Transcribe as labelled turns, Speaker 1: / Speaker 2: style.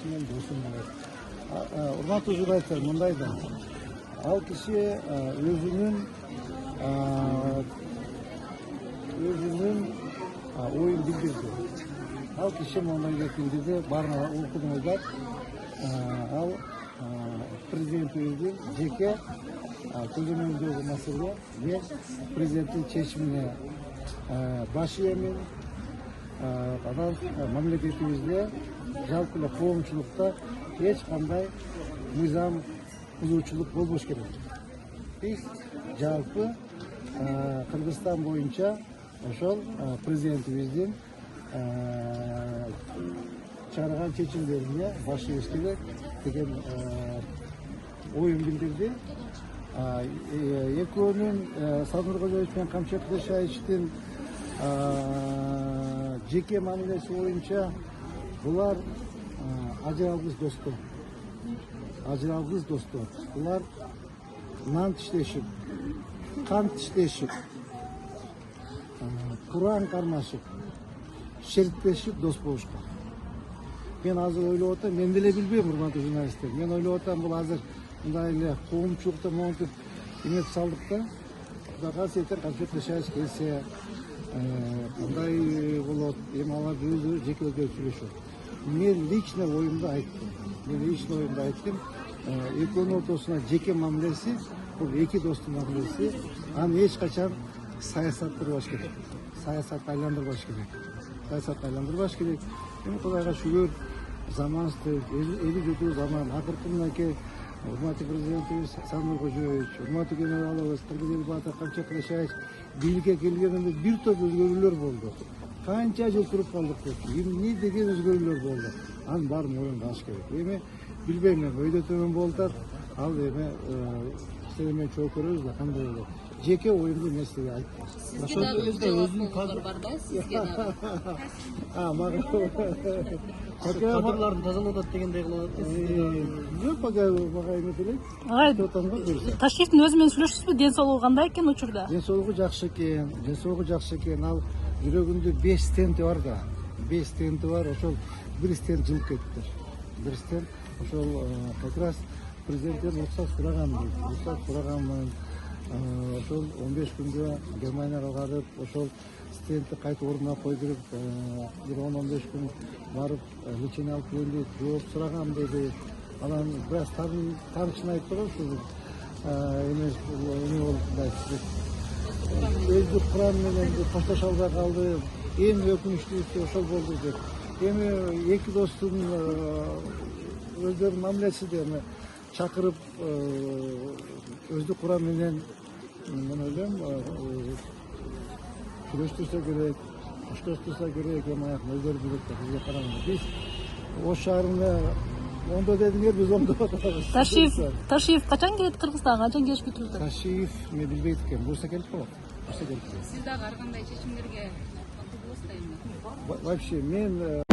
Speaker 1: менен досум болот. Урматтуу журналисттер, мындай да. Ал киши өзүнүн оюн билдирди. Ал киши мондай деп билдирди, баарына окудуңуздар. Ал президентибиздин жеке көзөмөлдөгү маселе. Мен президенттин чечимине баш ийемин. Анан мамлекетибизде жалпы эле коомчулукта эч кандай мыйзам бузуучулук болбош керек. Биз жалпы Кыргызстан боюнча ошол президентибиздин чыгарган чечимдерине баш ийиш керек деген оюн билдирди. Экөөнүн Садыр Кожоевич менен Камчет Кылычбаевичтин жеке мамилеси боюнча булар ажыралгыс достор. Булар нан тиштешип, кан тиштешип, Куран кармашып, шериктешип дос болушкан. Мен азыр ойлоп атам, мен деле билбейм, урматтуу журналисттер. Мен ойлоп атам, бул азыр мындай эле коомчулукта монтип эметип салдык да. Кудайга сетер Камчет Кылычбаевич келсе, кандай болот, эми алар өзү жеке сүйлөшөт. Мен лично оюмду айттым. Экөөнүн ортосуна жеке мамилеси, бул эки достун мамилеси, аны эч качан саясаттырбаш керек. Саясатты айландырбаш керек. Эми Кудайга шүгүр, заманыбыз эли жутуу заман. Акыркы мынакей урматтуу президентибиз Садыр Кожоевич, урматтуу генералыбыз Кыргыз эл баатыры Камчет Кылычбаевич бийликке келгенде бир топ өзгөрүүлөр болду. Канча жыл туруп калдык деп, эмне деген өзгөрүүлөр болду. Анын баарын оюнга алыш керек. Эми билбейм, мен өйдө төмөн болуп атат. Ал эми сиздер менен чогуу көрөбүз да кандай болот. Жеке оюмду мен сизге айттым.
Speaker 2: Сизге дагы өзүнүн кадрлары бар да, сизге дагы.
Speaker 3: Кадрларды тазалап атат дегендей кылып атат.
Speaker 1: Жок, мага эмет элек.
Speaker 2: Ташкенттин өзү менен сүйлөштүңүзбү? Ден соолугу кандай экен учурда?
Speaker 1: Ден соолугу жакшы экен. Ал жүрөгүндө 5 стенти бар да. 5 стенти бар, ошол бир стент жылып кетиптир. Бир стент ошол как раз президенттен уруксат сураганмын. Ошол 15 күндө Германияга барып, ошол стентти кайта ордуна койдуруп, бир 10-15 күн барып, лечение алып келип, жооп сурагам деди. Анан бир аз таанычын айтты го, ушул эме болду мындай. Өздүк Куран менен коштошо албай калды. Эң өкүнүчтүүсү ошол болду деп. Эми эки достун өздөрүнүн мамилеси де чакырып өздүк Куран менен мен ойлойм сүйлөштүрсө керек, коштоштурса керек, эми аякын өздөрү билет да бизге караганда. Биз Ош шаарында ондо дедиңер, биз ондо атабыз.
Speaker 2: Ташиев качан келет Кыргызстанга? Качан келиш күтүлөт?
Speaker 1: Ташиев мен билбейт экен. Бурса келип калат.
Speaker 4: Сиз дагы ар кандай чечимдерге катуу болосуз да эми?
Speaker 1: Вообще мен